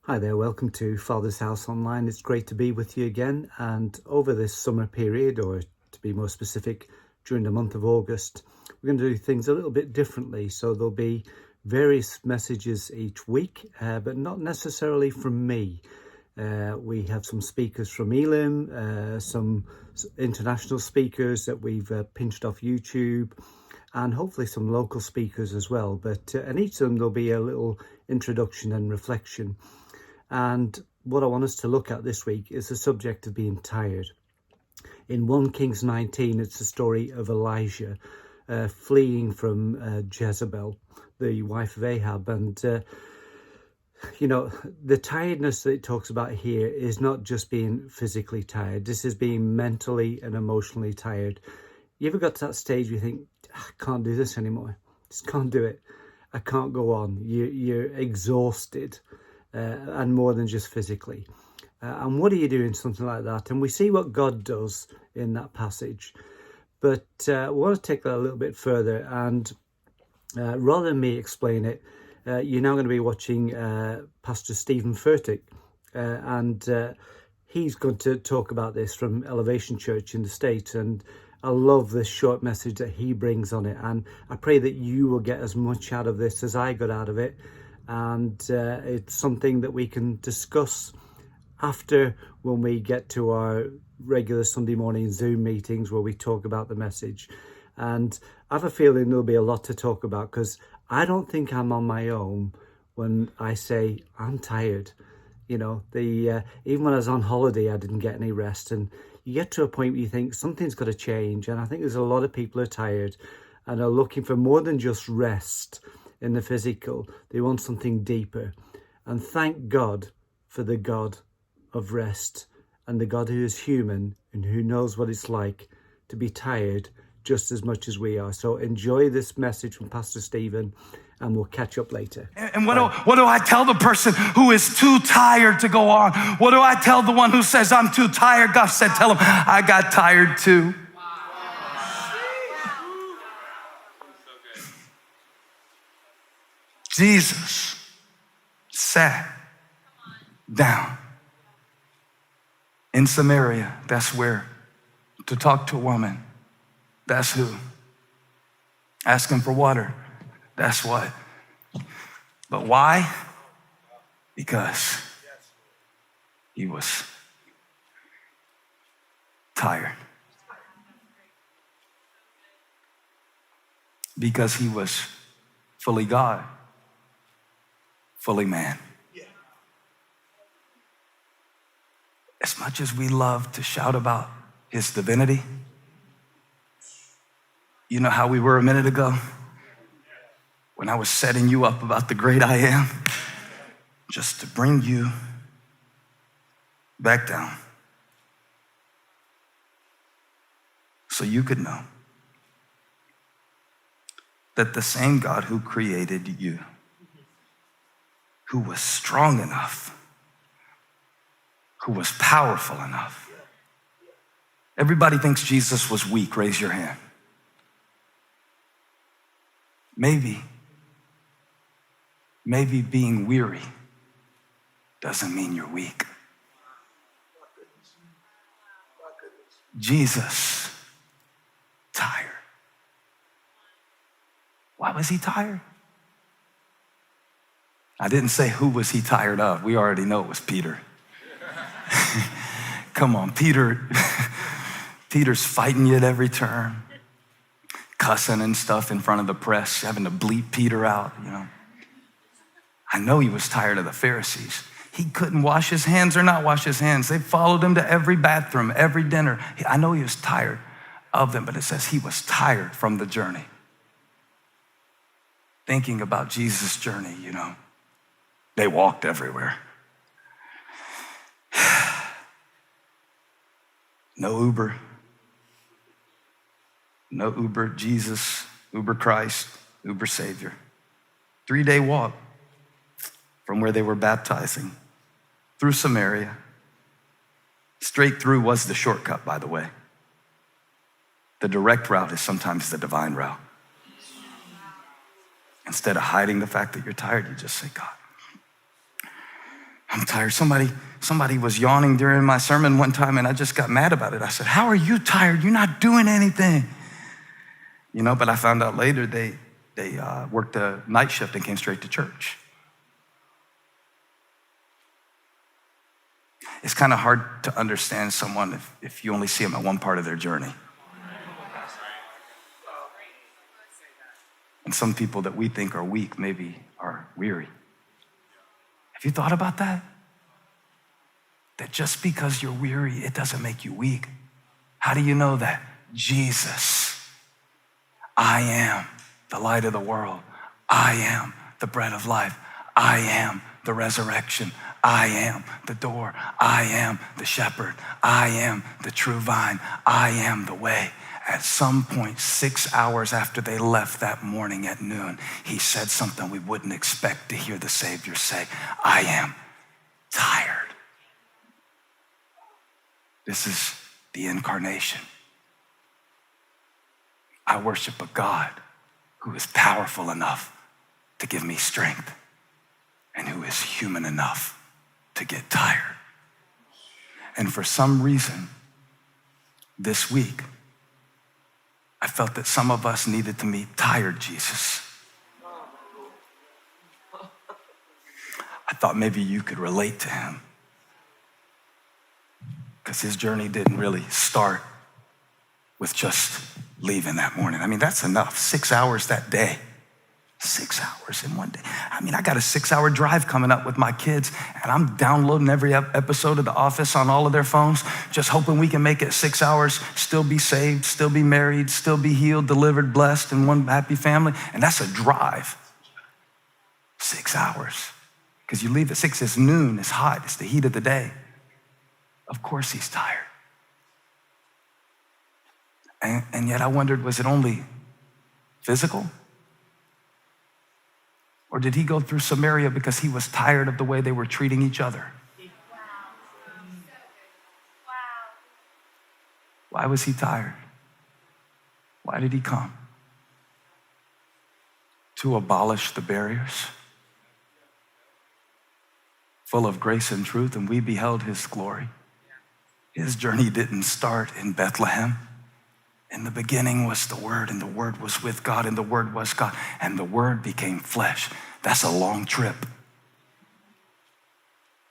Hi there, welcome to Father's House Online. It's great to be with you again. And over this summer period, or to be more specific, during the month of August, we're going to do things a little bit differently. So there'll be various messages each week, but not necessarily from me. We have some speakers from Elim, some international speakers that we've pinched off YouTube, and hopefully some local speakers as well. But and each of them there'll be a little introduction and reflection. And what I want us to look at this week is the subject of being tired. In 1 Kings 19, it's the story of Elijah fleeing from Jezebel, the wife of Ahab. And, the tiredness that it talks about here is not just being physically tired. This is being mentally and emotionally tired. You ever got to that stage where you think, I can't do this anymore. Just can't do it. I can't go on. You're exhausted. And more than just physically. And what do you do in something like that? And we see what God does in that passage. But we want to take that a little bit further. And rather than me explain it, you're now going to be watching Pastor Stephen Furtick. And he's going to talk about this from Elevation Church in the States. And I love this short message that he brings on it. And I pray that you will get as much out of this as I got out of it. And it's something that we can discuss after, when we get to our regular Sunday morning Zoom meetings where we talk about the message. And I have a feeling there'll be a lot to talk about, because I don't think I'm on my own when I say I'm tired. Even when I was on holiday, I didn't get any rest, and you get to a point where you think something's got to change. And I think there's a lot of people who are tired and are looking for more than just rest in the physical. They want something deeper. And thank God for the God of rest, and the God who is human and who knows what it's like to be tired just as much as we are. So enjoy this message from Pastor Stephen, and we'll catch up later. And what do I tell the person who is too tired to go on? What do I tell the one who says, I'm too tired? God said, tell him, I got tired too. Jesus sat down in Samaria. That's where. To talk to a woman. That's who. Asking for water. That's what. But why? Because he was tired. Because he was fully God, fully man. As much as we love to shout about his divinity, you know how we were a minute ago when I was setting you up about the great I am, just to bring you back down so you could know that the same God who created you, who was strong enough, who was powerful enough. Everybody thinks Jesus was weak. Raise your hand. Maybe being weary doesn't mean you're weak. Jesus, tired. Why was he tired? I didn't say who was he tired of. We already know it was Peter. Come on, Peter's fighting you at every turn, cussing and stuff in front of the press, having to bleep Peter out, I know he was tired of the Pharisees. He couldn't wash his hands or not wash his hands. They followed him to every bathroom, every dinner. I know he was tired of them, but it says he was tired from the journey. Thinking about Jesus' journey, they walked everywhere. No Uber, Jesus, Uber Christ, Uber Savior. 3-day walk from where they were baptizing through Samaria. Straight through was the shortcut, by the way. The direct route is sometimes the divine route. Instead of hiding the fact that you're tired, you just say, God, I'm tired. Somebody was yawning during my sermon one time, and I just got mad about it. I said, how are you tired? You're not doing anything. But I found out later they worked a night shift and came straight to church. It's kind of hard to understand someone if you only see them at one part of their journey. And some people that we think are weak maybe are weary. Have you thought about that? That just because you're weary, it doesn't make you weak. How do you know that? Jesus. I am the light of the world. I am the bread of life. I am the resurrection. I am the door. I am the shepherd. I am the true vine. I am the way. At some point, 6 hours after they left that morning at noon, he said something we wouldn't expect to hear the Savior say. I am tired. This is the incarnation. I worship a God who is powerful enough to give me strength and who is human enough to get tired. And for some reason, this week, I felt that some of us needed to meet tired Jesus. I thought maybe you could relate to him because his journey didn't really start with just leaving that morning. That's enough. 6 hours that day. 6 hours in one day. I got a 6-hour drive coming up with my kids, and I'm downloading every episode of The Office on all of their phones, just hoping we can make it 6 hours, still be saved, still be married, still be healed, delivered, blessed, and one happy family. And that's a drive. 6 hours. Because you leave at 6, it's noon, it's hot, it's the heat of the day. Of course he's tired. And yet I wondered, was it only physical? Or did he go through Samaria because he was tired of the way they were treating each other? Why was he tired? Why did he come? To abolish the barriers, full of grace and truth, and we beheld his glory. His journey didn't start in Bethlehem. In the beginning was the Word, and the Word was with God, and the Word was God, and the Word became flesh. That's a long trip.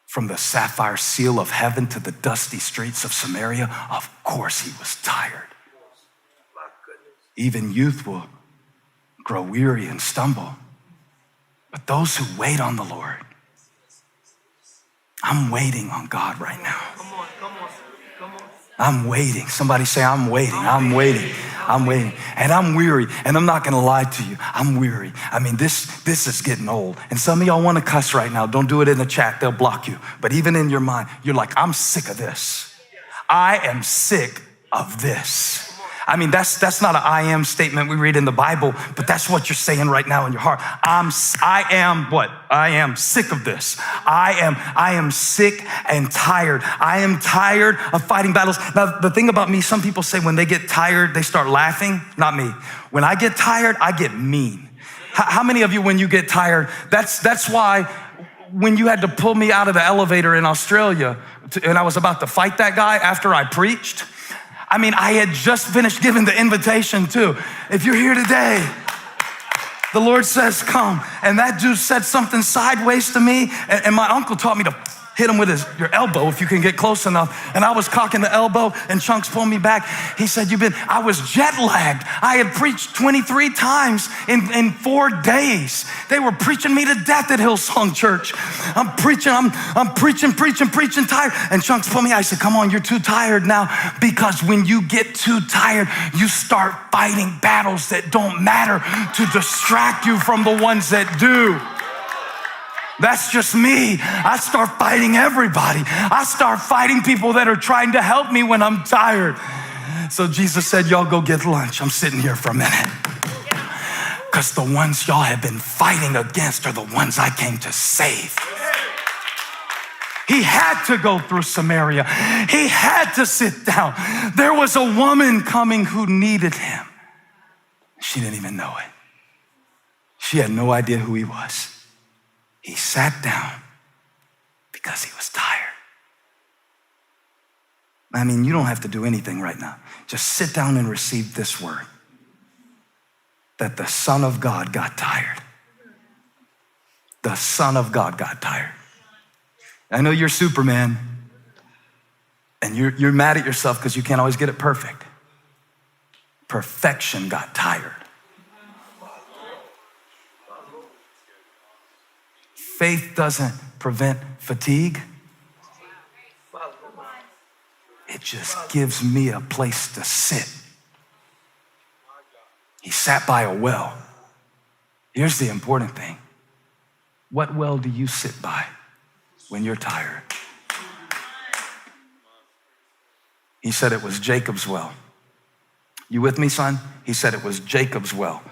From the sapphire seal of heaven to the dusty streets of Samaria, of course he was tired. Even youth will grow weary and stumble, but those who wait on the Lord, I'm waiting on God right now. I'm waiting. Somebody say, I'm waiting. I'm waiting. I'm waiting. And I'm weary. And I'm not going to lie to you. I'm weary. This is getting old. And some of y'all want to cuss right now. Don't do it in the chat. They'll block you. But even in your mind, you're like, I'm sick of this. I am sick of this. That's not an I am statement we read in the Bible, but that's what you're saying right now in your heart. I am what? I am sick of this. I am sick and tired. I am tired of fighting battles. Now, the thing about me, some people say when they get tired, they start laughing. Not me. When I get tired, I get mean. How many of you, when you get tired, that's why when you had to pull me out of the elevator in Australia and I was about to fight that guy after I preached, I had just finished giving the invitation too. If you're here today, the Lord says, come. And that dude said something sideways to me. And my uncle taught me to hit him with your elbow if you can get close enough. And I was cocking the elbow and Chunks pulled me back. He said, I was jet lagged. I had preached 23 times in 4 days. They were preaching me to death at Hillsong Church. I'm preaching tired. And Chunks pulled me. I said, come on, you're too tired now. Because when you get too tired, you start fighting battles that don't matter to distract you from the ones that do. That's just me. I start fighting everybody. I start fighting people that are trying to help me when I'm tired. So Jesus said, y'all go get lunch. I'm sitting here for a minute. Because the ones y'all have been fighting against are the ones I came to save. He had to go through Samaria. He had to sit down. There was a woman coming who needed him. She didn't even know it. She had no idea who he was. He sat down Because he was tired. I mean, you don't have to do anything right now. Just sit down and receive this word. That the Son of God got tired. The Son of God got tired. I know you're Superman, and you're mad at yourself because you can't always get it perfect. Perfection got tired. Faith doesn't prevent fatigue. It just gives me a place to sit. He sat by a well. Here's the important thing. What well do you sit by when you're tired? He said it was Jacob's well. You with me, son? He said it was Jacob's well.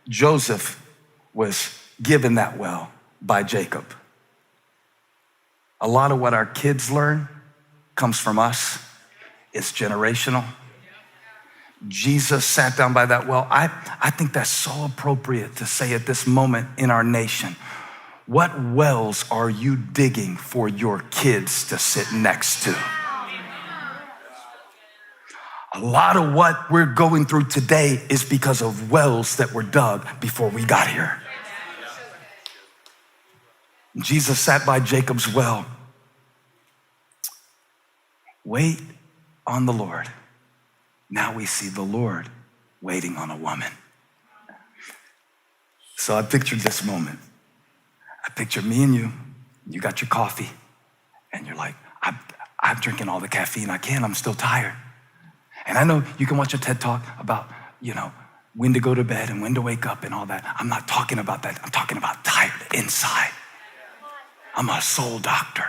Joseph was given that well by Jacob. A lot of what our kids learn comes from us. It's generational. Jesus sat down by that well. I think that's so appropriate to say at this moment in our nation. What wells are you digging for your kids to sit next to? A lot of what we're going through today is because of wells that were dug before we got here. Jesus sat by Jacob's well. Wait on the Lord. Now we see the Lord waiting on a woman. So I pictured this moment. I picture me and you got your coffee, and you're like, I'm drinking all the caffeine I can, I'm still tired. And I know you can watch a TED Talk about, when to go to bed and when to wake up and all that. I'm not talking about that. I'm talking about tired inside. I'm a soul doctor.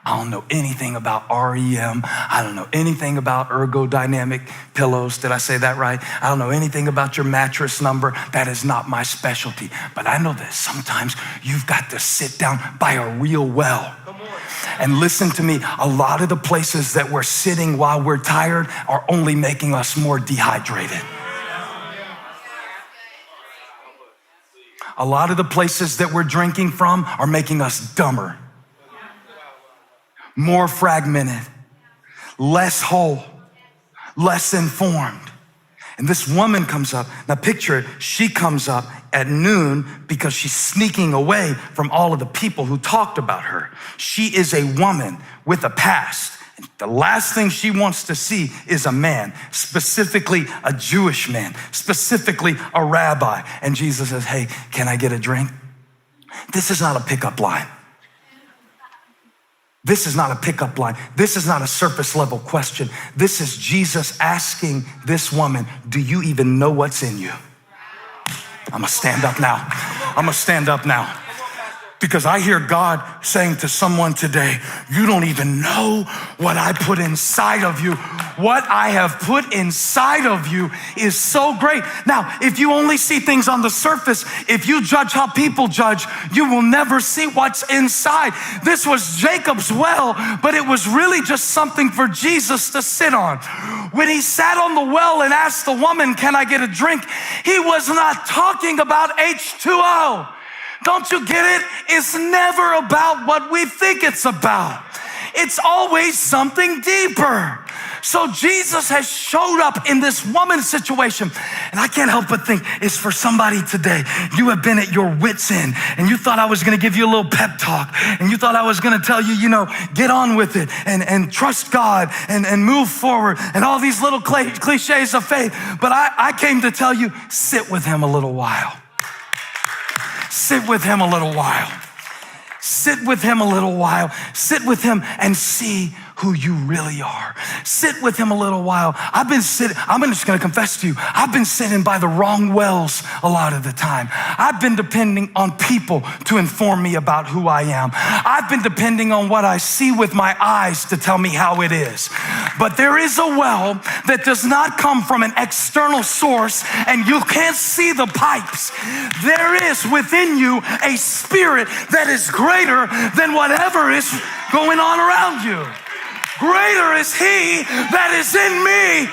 I don't know anything about REM. I don't know anything about ergodynamic pillows. Did I say that right? I don't know anything about your mattress number. That is not my specialty. But I know that sometimes you've got to sit down by a real well. And listen to me, a lot of the places that we're sitting while we're tired are only making us more dehydrated. A lot of the places that we're drinking from are making us dumber, more fragmented, less whole, less informed. And this woman comes up. Now picture it, she comes up at noon because she's sneaking away from all of the people who talked about her. She is a woman with a past. The last thing she wants to see is a man, specifically a Jewish man, specifically a rabbi. And Jesus says, hey, can I get a drink? This is not a pickup line. This is not a pickup line. This is not a surface level question. This is Jesus asking this woman, do you even know what's in you? I'm gonna stand up now. I'm gonna stand up now. Because I hear God saying to someone today, you don't even know what I put inside of you. What I have put inside of you is so great. Now, if you only see things on the surface, if you judge how people judge, you will never see what's inside. This was Jacob's well, but it was really just something for Jesus to sit on. When he sat on the well and asked the woman, can I get a drink? He was not talking about H2O. Don't you get it? It's never about what we think it's about. It's always something deeper. So Jesus has showed up in this woman's situation. And I can't help but think it's for somebody today. You have been at your wit's end and you thought I was going to give you a little pep talk. And you thought I was going to tell you, get on with it and trust God and move forward and all these little cliches of faith. But I came to tell you, sit with him a little while. Sit with him a little while. Sit with him a little while. Sit with him and see who you really are. Sit with him a little while. I'm just going to confess to you, I've been sitting by the wrong wells a lot of the time. I've been depending on people to inform me about who I am. I've been depending on what I see with my eyes to tell me how it is. But there is a well that does not come from an external source and you can't see the pipes. There is within you a spirit that is greater than whatever is going on around you. Greater is he that is in me.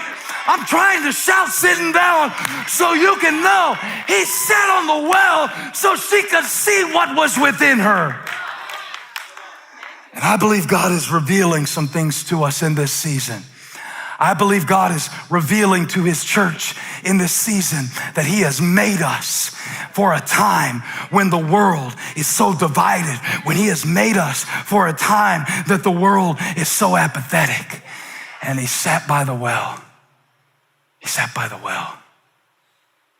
I'm trying to shout sitting down so you can know. He sat on the well so she could see what was within her. And I believe God is revealing some things to us in this season. I believe God is revealing to his church in this season that he has made us for a time when the world is so divided, when he has made us for a time that the world is so apathetic. And he sat by the well. He sat by the well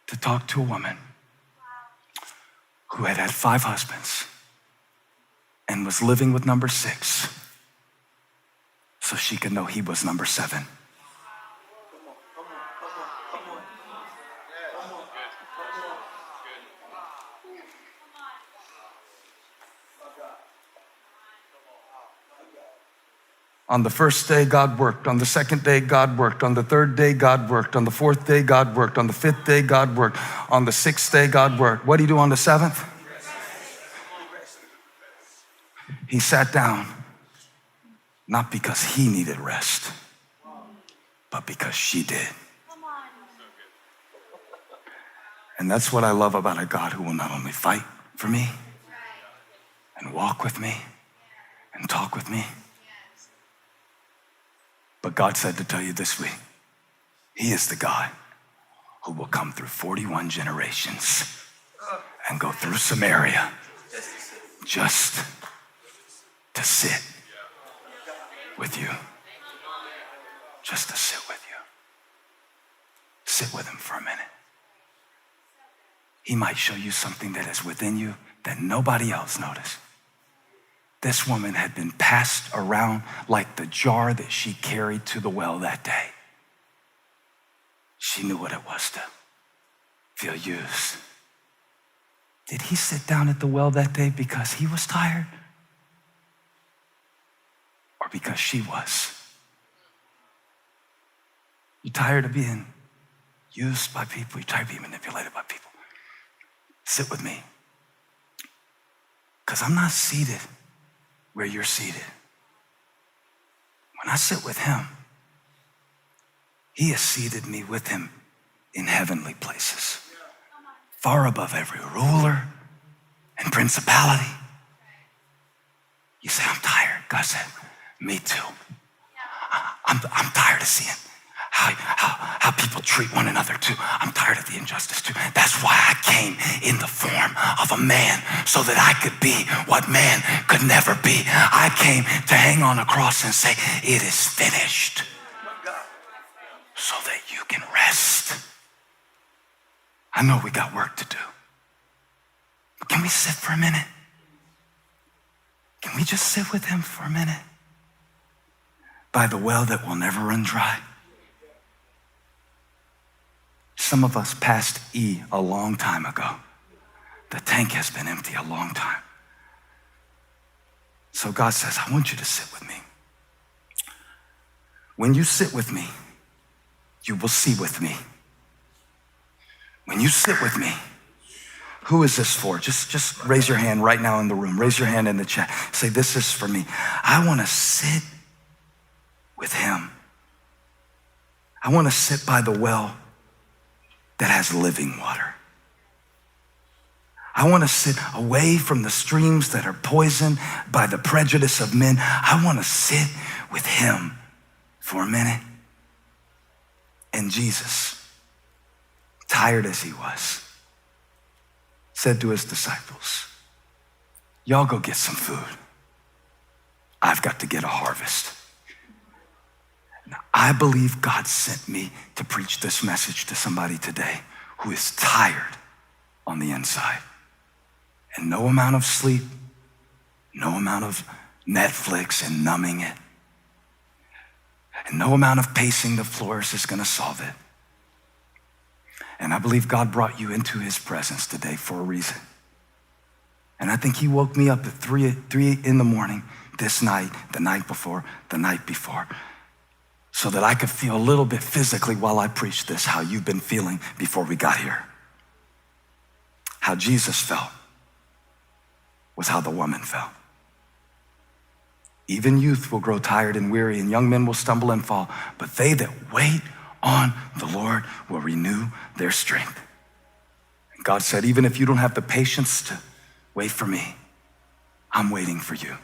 to talk to a woman who had had 5 husbands and was living with number 6 so she could know he was number 7. On the first day, God worked. On the second day, God worked. On the third day, God worked. On the fourth day, God worked. On the 5th day, God worked. On the 6th day, God worked. What did he do on the 7th? He sat down, not because he needed rest, but because she did. And that's what I love about a God who will not only fight for me and walk with me and talk with me, but God said to tell you this week, he is the God who will come through 41 generations and go through Samaria just to sit with you. Just to sit with you. Sit with him for a minute. He might show you something that is within you that nobody else noticed. This woman had been passed around like the jar that she carried to the well that day. She knew what it was to feel used. Did he sit down at the well that day because he was tired? Or because she was? You tired of being used by people? You tired of being manipulated by people? Sit with me. Because I'm not seated where you're seated. When I sit with him, he has seated me with him in heavenly places, far above every ruler and principality. You say, I'm tired. God said, me too. I'm tired of seeing how people treat one another too. I'm tired of the injustice too. That's why I came in the form of a man, so that I could be what man could never be. I came to hang on a cross and say, it is finished, so that you can rest. I know we got work to do, but can we sit for a minute? Can we just sit with him for a minute? By the well that will never run dry. Some of us passed E a long time ago. The tank has been empty a long time. So God says, I want you to sit with me. When you sit with me, you will see with me. When you sit with me, who is this for? Just raise your hand right now in the room. Raise your hand in the chat. Say, this is for me. I want to sit with him. I want to sit by the well that has living water. I want to sit away from the streams that are poisoned by the prejudice of men. I want to sit with him for a minute. And Jesus, tired as he was, said to his disciples, y'all go get some food. I've got to get a harvest. Now, I believe God sent me to preach this message to somebody today who is tired on the inside. And no amount of sleep, no amount of Netflix and numbing it, and no amount of pacing the floors is going to solve it. And I believe God brought you into his presence today for a reason. And I think he woke me up at 3 in the morning this night, the night before, so that I could feel a little bit physically while I preach this, how you've been feeling before we got here. How Jesus felt was how the woman felt. Even youth will grow tired and weary, and young men will stumble and fall, but they that wait on the Lord will renew their strength. And God said, even if you don't have the patience to wait for me, I'm waiting for you.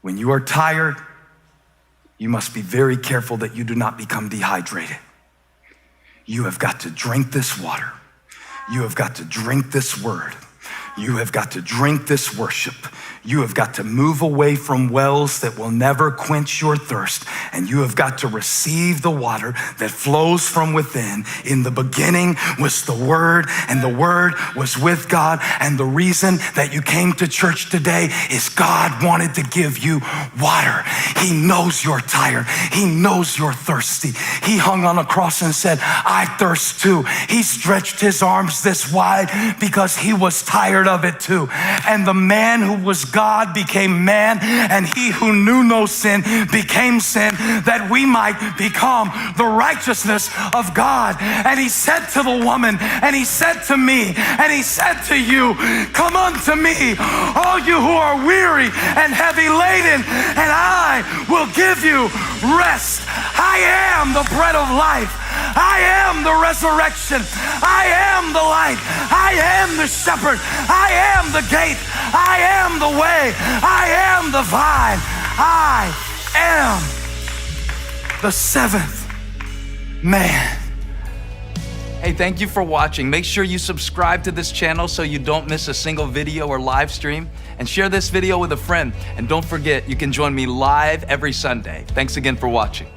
When you are tired, you must be very careful that you do not become dehydrated. You have got to drink this water. You have got to drink this word. You have got to drink this worship. You have got to move away from wells that will never quench your thirst. And you have got to receive the water that flows from within. In the beginning was the Word, and the Word was with God. And the reason that you came to church today is God wanted to give you water. He knows you're tired. He knows you're thirsty. He hung on a cross and said, I thirst too. He stretched his arms this wide because he was tired of it too. And the man who was God became man, and he who knew no sin became sin, that we might become the righteousness of God. And he said to the woman, and he said to me, and he said to you, come unto me, all you who are weary and heavy laden, and I will give you rest. I am the bread of life. I am the resurrection. I am the light. I am the shepherd. I am the gate. I am the way. I am the vine. I am the seventh man. Hey, thank you for watching. Make sure you subscribe to this channel so you don't miss a single video or live stream, and share this video with a friend. And don't forget, you can join me live every Sunday. Thanks again for watching.